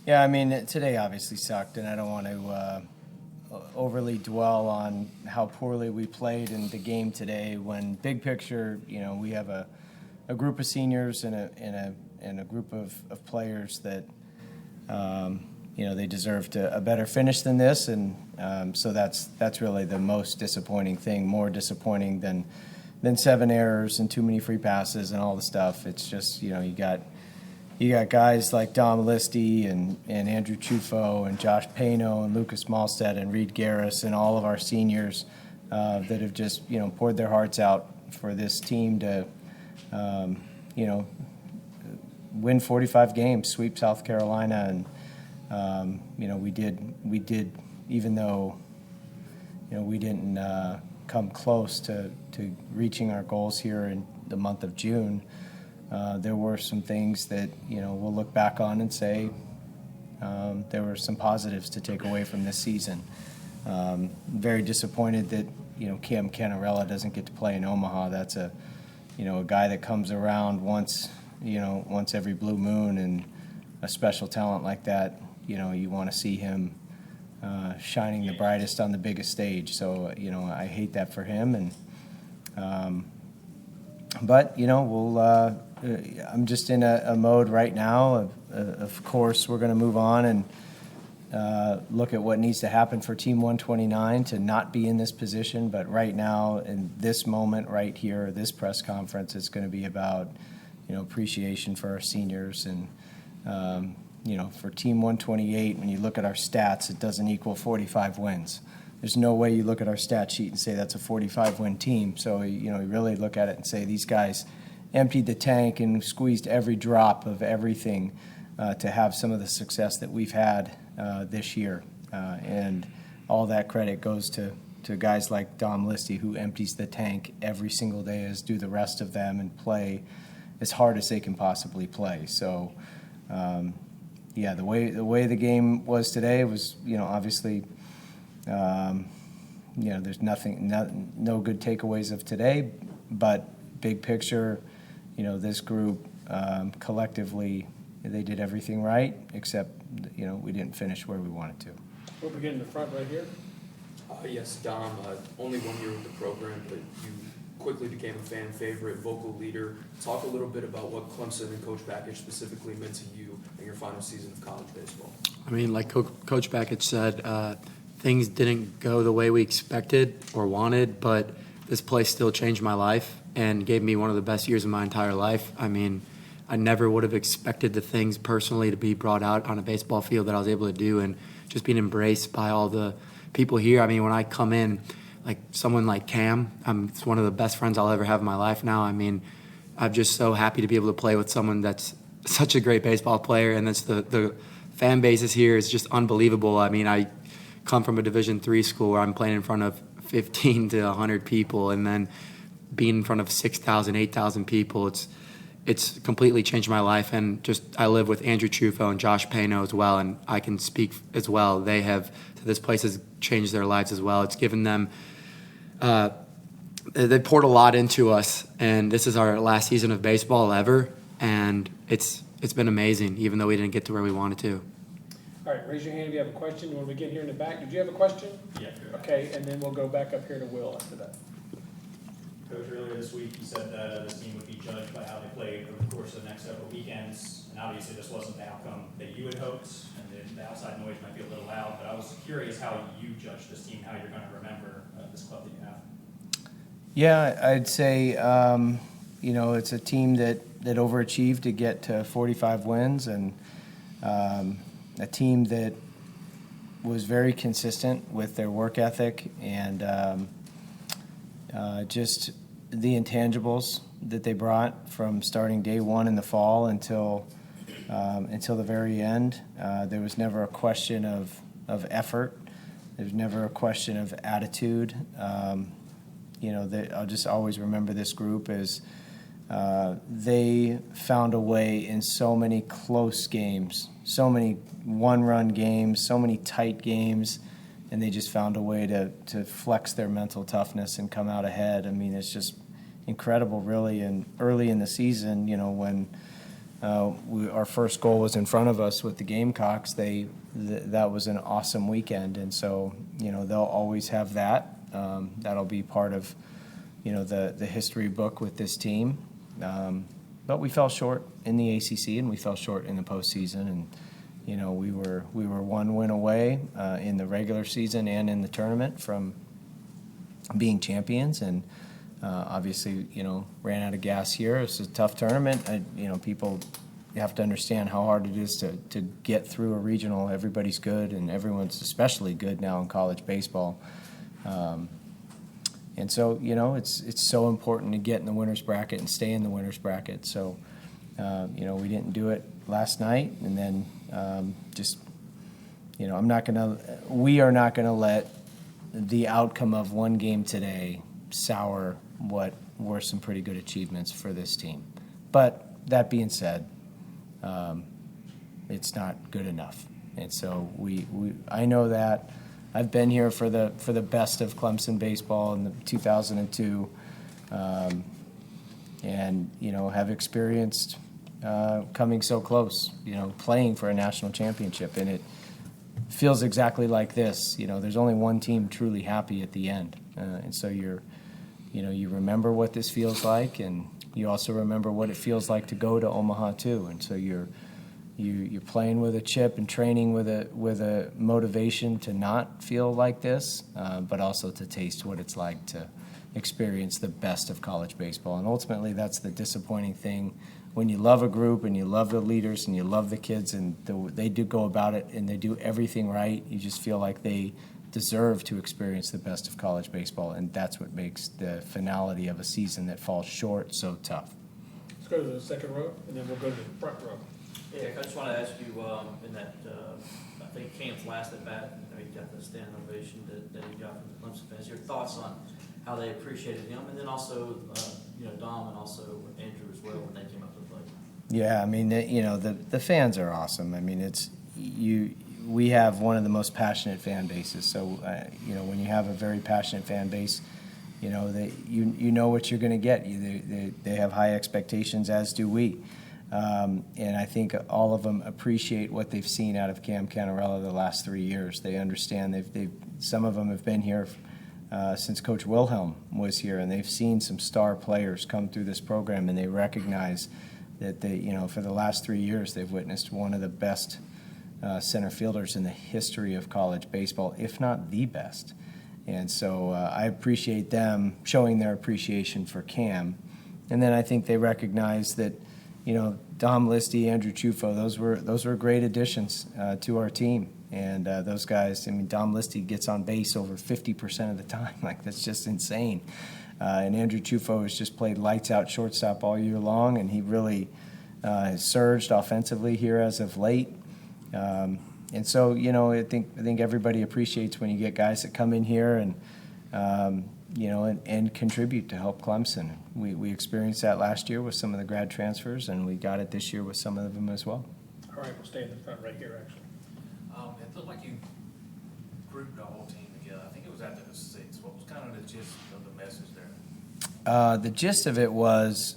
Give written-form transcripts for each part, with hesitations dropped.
Yeah, I mean, today obviously sucked, and I don't want to overly dwell on how poorly we played in the game today. When big picture, we have a group of seniors and a group of players that they deserved a better finish than this, and so that's really the most disappointing thing. More disappointing than 7 errors and too many free passes and all the stuff. It's just you got guys like Dom Listi and Andrew Ciufo and Josh Pano and Lucas Malstead and Reed Garris and all of our seniors that have just poured their hearts out for this team to win 45 games, sweep South Carolina, and we did even though we didn't come close to reaching our goals here in the month of June. There were some things that we'll look back on and say there were some positives to take away from this season. Very disappointed that Cam Cannarella doesn't get to play in Omaha. That's a guy that comes around once every blue moon, and a special talent like that. You want to see him shining the brightest on the biggest stage. So I hate that for him, and but we'll. I'm just in a mode right now. Of course, we're going to move on and look at what needs to happen for Team 129 to not be in this position. But right now, in this moment right here, this press conference, it's going to be about appreciation for our seniors. And for Team 128, when you look at our stats, it doesn't equal 45 wins. There's no way you look at our stat sheet and say that's a 45-win team. So you really look at it and say these guys emptied the tank and squeezed every drop of everything to have some of the success that we've had this year. And all that credit goes to guys like Dom Listi, who empties the tank every single day, as do the rest of them, and play as hard as they can possibly play. So, the way the game was today was, obviously, there's no good takeaways of today, but big picture, this group collectively, they did everything right, except we didn't finish where we wanted to. We'll begin in the front right here. Yes, Dom, only 1 year with the program, but you quickly became a fan favorite, vocal leader. Talk a little bit about what Clemson and Coach Bakich specifically meant to you in your final season of college baseball. I mean, like Coach Bakich said, things didn't go the way we expected or wanted, but this place still changed my life and gave me one of the best years of my entire life. I mean, I never would have expected the things personally to be brought out on a baseball field that I was able to do, and just being embraced by all the people here. I mean, when I come in, like someone like Cam, it's one of the best friends I'll ever have in my life now. I mean, I'm just so happy to be able to play with someone that's such a great baseball player, and that's the fan bases here is just unbelievable. I mean, I come from a Division III school where I'm playing in front of 15 to 100 people, and then being in front of 6,000, 8,000 people, it's completely changed my life. And just I live with Andrew Ciufo and Josh Pano as well, and I can speak as well. This place has changed their lives as well. It's given them, they poured a lot into us, and this is our last season of baseball ever, and it's been amazing, even though we didn't get to where we wanted to. All right, raise your hand if you have a question. When we get here in the back, did you have a question? Yeah. Okay, and then we'll go back up here to Will after that. Coach, earlier this week you said that this team would be judged by how they played over the course of the next several weekends, and obviously this wasn't the outcome that you had hoped, and the outside noise might be a little loud, but I was curious how you judge this team, how you're going to remember this club that you have. Yeah, I'd say it's a team that overachieved to get to 45 wins, and a team that was very consistent with their work ethic and just the intangibles that they brought from starting day one in the fall until the very end. There was never a question of effort. There's never a question of attitude. I'll just always remember this group as they found a way in so many close games, so many one-run games, so many tight games, and they just found a way to flex their mental toughness and come out ahead. I mean, it's just incredible, really. And early in the season, when our first goal was in front of us with the Gamecocks. That was an awesome weekend, and so they'll always have that. That'll be part of the history book with this team. But we fell short in the ACC, and we fell short in the postseason, and we were one win away in the regular season and in the tournament from being champions, and obviously ran out of gas here. It's a tough tournament. People have to understand how hard it is to get through a regional. Everybody's good, and everyone's especially good now in college baseball. And so, it's so important to get in the winner's bracket and stay in the winner's bracket. So, we didn't do it last night, and then we are not gonna let the outcome of one game today sour what were some pretty good achievements for this team. But that being said, it's not good enough, and so I know that. I've been here for the best of Clemson baseball in 2002, and have experienced coming so close, playing for a national championship, and it feels exactly like this. There's only one team truly happy at the end, and so you remember what this feels like, and you also remember what it feels like to go to Omaha too, and so you're playing with a chip and training with a motivation to not feel like this, but also to taste what it's like to experience the best of college baseball. And ultimately, that's the disappointing thing. When you love a group and you love the leaders and you love the kids and they do go about it and they do everything right, you just feel like they deserve to experience the best of college baseball, and that's what makes the finality of a season that falls short so tough. Let's go to the second row, and then we'll go to the front row. Yeah, I just want to ask you, in that, I think Cam's last at bat, he got the standing ovation that he got from the Clemson fans. Your thoughts on how they appreciated him, and then also, Dom and also Andrew as well when they came up to the plate. Yeah, I mean, the fans are awesome. I mean, we have one of the most passionate fan bases. So, when you have a very passionate fan base, you know what you're going to get. They have high expectations, as do we. And I think all of them appreciate what they've seen out of Cam Canarella the last 3 years. They understand. Some of them have been here since Coach Wilhelm was here, and they've seen some star players come through this program, and they recognize that for the last 3 years they've witnessed one of the best center fielders in the history of college baseball, if not the best. And so I appreciate them showing their appreciation for Cam, and then I think they recognize that. Dom Listi, Andrew Ciufo, those were great additions to our team. And those guys, Dom Listi gets on base over 50% of the time. Like, that's just insane. And Andrew Ciufo has just played lights out shortstop all year long, and he really has surged offensively here as of late. And so, I think everybody appreciates when you get guys that come in here and contribute to help Clemson. We experienced that last year with some of the grad transfers, and we got it this year with some of them as well. All right, we'll stay in the front right here, actually. It looked like you grouped the whole team together. I think it was after the sixth. What was kind of the gist of the message there? The gist of it was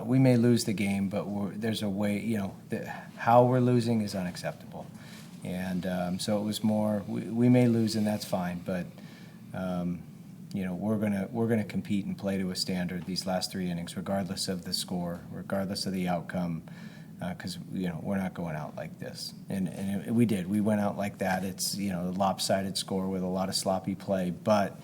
we may lose the game, but there's a way, how we're losing is unacceptable. And so it was more, we may lose, and that's fine, but we're gonna compete and play to a standard these last 3 innings, regardless of the score, regardless of the outcome, because we're not going out like this. And we did. We went out like that. It's a lopsided score with a lot of sloppy play, but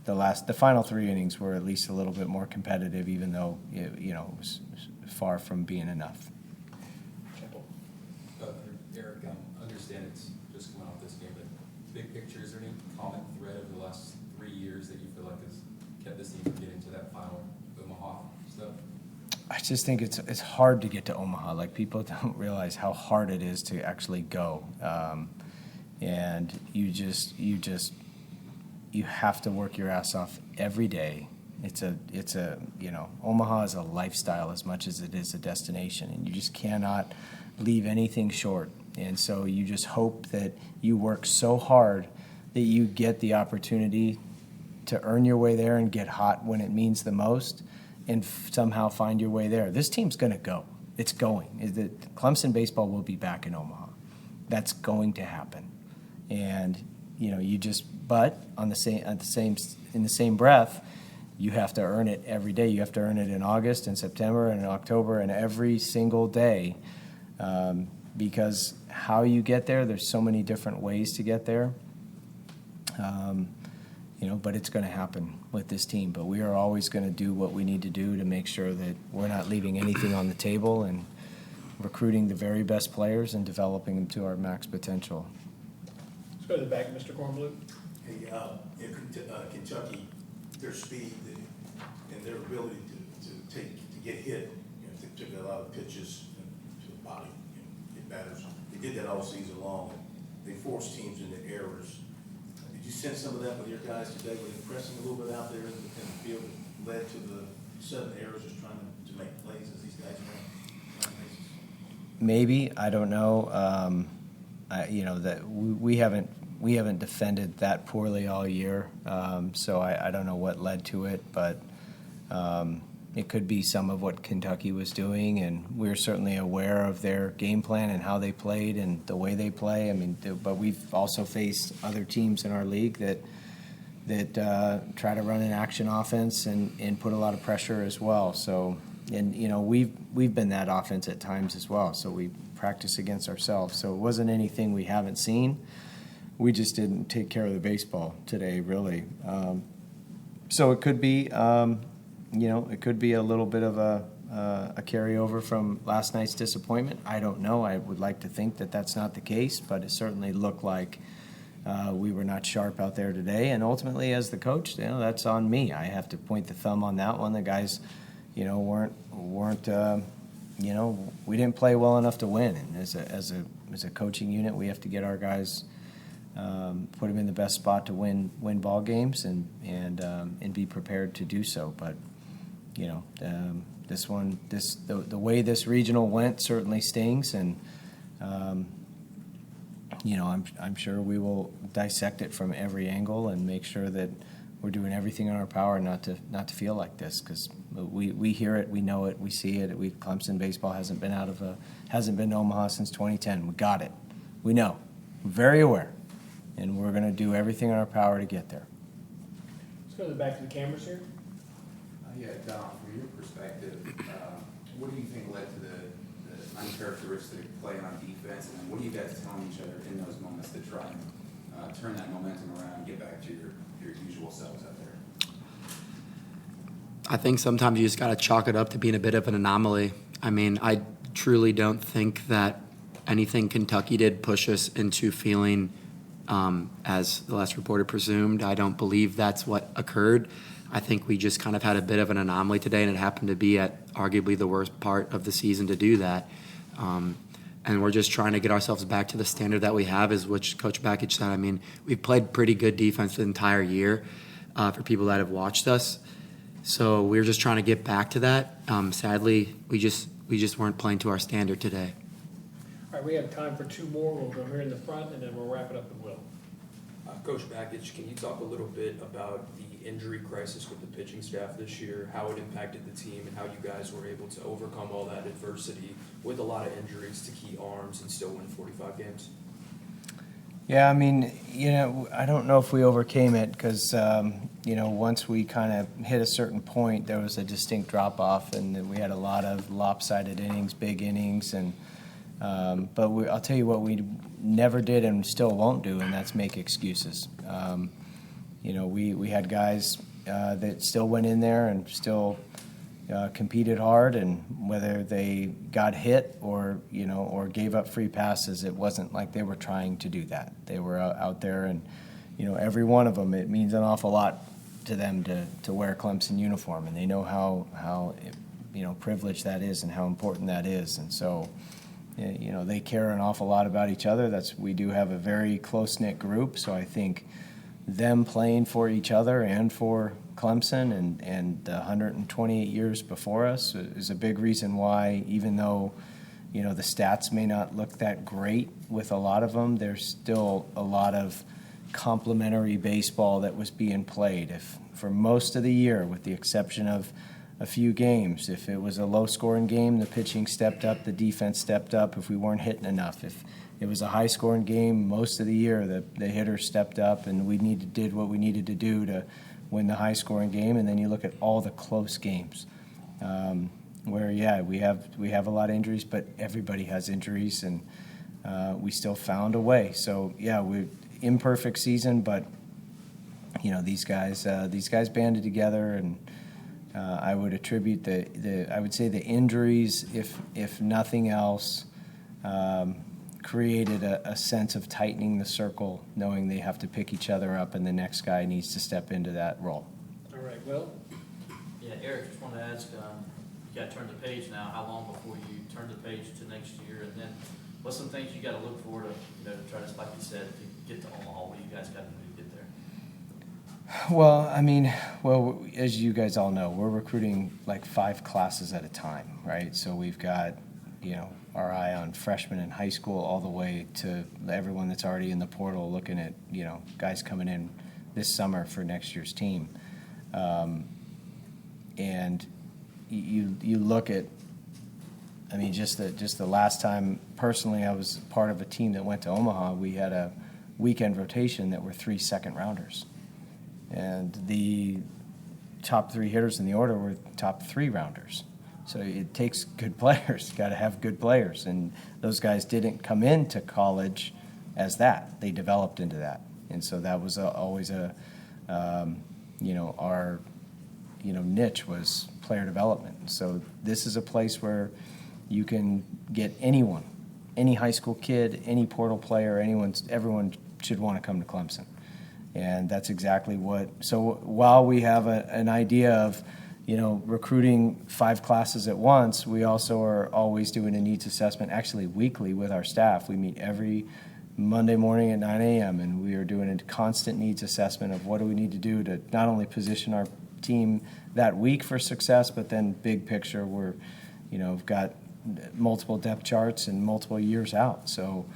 the final 3 innings were at least a little bit more competitive, even though it was far from being enough. Erik, I understand it's just coming off this game, but big picture, is there any common thread of the last 3 years that you feel like has kept this team from getting to that final Omaha stuff? I just think it's hard to get to Omaha. Like, people don't realize how hard it is to actually go, and you have to work your ass off every day. Omaha is a lifestyle as much as it is a destination, and you just cannot leave anything short. And so you just hope that you work so hard that you get the opportunity to earn your way there and get hot when it means the most, and somehow find your way there. This team's going to go. it's going. Clemson baseball will be back in Omaha. That's going to happen. And, but in the same breath, you have to earn it every day. You have to earn it in August and September and in October and every single day, because how you get there, there's so many different ways to get there. But it's going to happen with this team. But we are always going to do what we need to do to make sure that we're not leaving anything on the table and recruiting the very best players and developing them to our max potential. Let's go to the back, Mr. Kornblue. Hey, Kentucky, their speed and their ability to get hit, they took a lot of pitches to the body, hit batters. They did that all season long. They forced teams into errors. Did you sense some of that with your guys today? Were they pressing a little bit out there in the field that led to the 7 errors, just trying to make plays as these guys ran? Maybe, I don't know. That we haven't defended that poorly all year, so I don't know what led to it, but it could be some of what Kentucky was doing, and we're certainly aware of their game plan and how they played and the way they play. But we've also faced other teams in our league that try to run an action offense and put a lot of pressure as well. So, and we've been that offense at times as well. So we practice against ourselves. So it wasn't anything we haven't seen. We just didn't take care of the baseball today, really. So it could be. It could be a little bit of a carryover from last night's disappointment. I don't know. I would like to think that that's not the case, but it certainly looked like we were not sharp out there today. And ultimately, as the coach, that's on me. I have to point the thumb on that one. The guys, weren't. We didn't play well enough to win. And as a coaching unit, we have to get our guys. Put them in the best spot to win ball games and be prepared to do so. But the way this regional went certainly stings, and I'm sure we will dissect it from every angle and make sure that we're doing everything in our power not to feel like this, because we hear it, we know it, we see it. Clemson baseball hasn't been Omaha since 2010. We got it. We know. We're very aware. And we're going to do everything in our power to get there. Let's go to the back to the cameras here. Dom, from your perspective, what do you think led to the uncharacteristic play on defense? And then what are you guys telling each other in those moments to try and turn that momentum around and get back to your usual selves out there? I think sometimes you just got to chalk it up to being a bit of an anomaly. I truly don't think that anything Kentucky did push us into feeling as the last reporter presumed. I don't believe that's what occurred. I think we just kind of had a bit of an anomaly today, and it happened to be at arguably the worst part of the season to do that. And we're just trying to get ourselves back to the standard that we have, is which Coach Bakich said. We've played pretty good defense the entire year for people that have watched us. So we're just trying to get back to that. Sadly, we just weren't playing to our standard today. All right, we have time for 2 more. We'll go here in the front, and then we'll wrap it up with Will. Coach Bakich, can you talk a little bit about the injury crisis with the pitching staff this year, how it impacted the team, and how you guys were able to overcome all that adversity with a lot of injuries to key arms and still win 45 games? Yeah, I don't know if we overcame it because, once we kind of hit a certain point, there was a distinct drop-off, and then we had a lot of lopsided innings, big innings, and but I'll tell you what we never did and still won't do, and that's make excuses. We had guys that still went in there and still competed hard, and whether they got hit or gave up free passes, it wasn't like they were trying to do that. They were out there, and every one of them, it means an awful lot to them to wear a Clemson uniform, and they know how privileged that is and how important that is, and so. They care an awful lot about each other. We do have a very close-knit group, so I think them playing for each other and for Clemson and the 128 years before us is a big reason why, even though, the stats may not look that great with a lot of them, there's still a lot of complementary baseball that was being played. If for most of the year, with the exception of a few games. If it was a low-scoring game, the pitching stepped up, the defense stepped up if we weren't hitting enough. If it was a high-scoring game, most of the year the hitters stepped up, and we did what we needed to do to win the high-scoring game. And then you look at all the close games, where we have a lot of injuries, but everybody has injuries, and we still found a way. So we imperfect season, but these guys banded together, and I would attribute I would say the injuries, if nothing else, created a sense of tightening the circle, knowing they have to pick each other up, and the next guy needs to step into that role. All right, well, Yeah, Eric, just want to ask, you got to turn the page now. How long before you turn the page to next year? And then what's some things you got to look for to, to try to, like you said, to get to Omaha? What do you guys got to do to get there? Well, as you guys all know, we're recruiting like 5 classes at a time, right? So we've got, our eye on freshmen in high school all the way to everyone that's already in the portal looking at, guys coming in this summer for next year's team. And you look at, just the last time, personally, I was part of a team that went to Omaha. We had a weekend rotation that were 3 second-rounders. And the top 3 hitters in the order were top 3-rounders. So it takes good players. Got to have good players. And those guys didn't come into college as that. They developed into that. And so that was always our niche was player development. So this is a place where you can get anyone, any high school kid, any portal player, everyone should want to come to Clemson. And that's exactly so while we have an idea of, recruiting 5 classes at once, we also are always doing a needs assessment, actually weekly with our staff. We meet every Monday morning at 9 a.m. and we are doing a constant needs assessment of what do we need to do to not only position our team that week for success, but then big picture, we've got multiple depth charts and multiple years out. So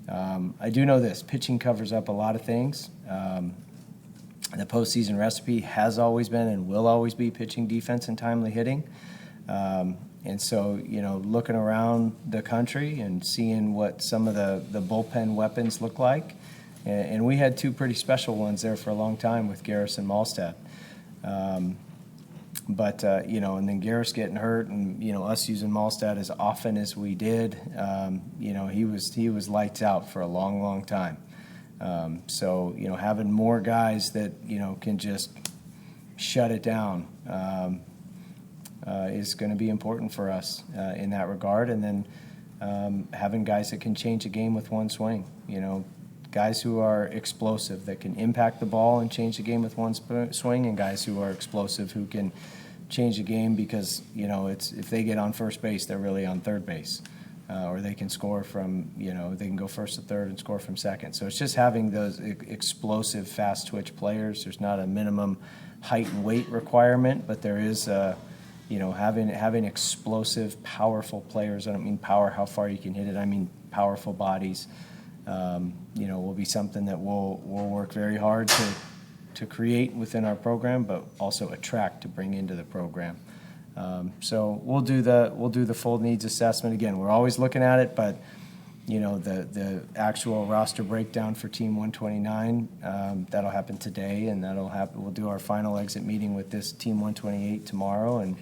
I do know this, pitching covers up a lot of things. The postseason recipe has always been and will always be pitching, defense, and timely hitting. And so, looking around the country and seeing what some of the bullpen weapons look like, and we had 2 pretty special ones there for a long time with Garris and Malstad. And then Garris getting hurt, and us using Malstad as often as we did, he was lights out for a long, long time. So having more guys that can just shut it down is going to be important for us in that regard. And then having guys that can change a game with one swing. Guys who are explosive that can impact the ball and change the game with one swing, and guys who are explosive who can change the game because it's if they get on first base, they're really on third base. Or they can score from, they can go first to third and score from second. So it's just having those explosive, fast twitch players. There's not a minimum height and weight requirement, but there is, having explosive, powerful players. I don't mean power, how far you can hit it. I mean powerful bodies. Will be something that we'll work very hard to create within our program, but also attract to bring into the program. So we'll do the full needs assessment. Again, we're always looking at it, but the actual roster breakdown for Team 129 that'll happen today, and we'll do our final exit meeting with this Team 128 tomorrow, and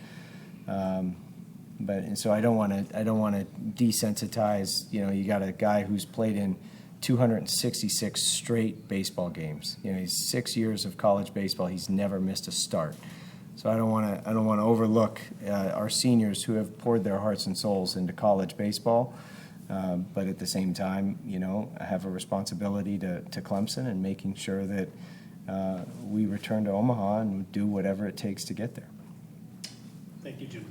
so I don't want to desensitize. You got a guy who's played in 266 straight baseball games. He's 6 years of college baseball. He's never missed a start. So I don't want to overlook our seniors who have poured their hearts and souls into college baseball, but at the same time, I have a responsibility to Clemson and making sure that we return to Omaha and do whatever it takes to get there. thank you, Jim.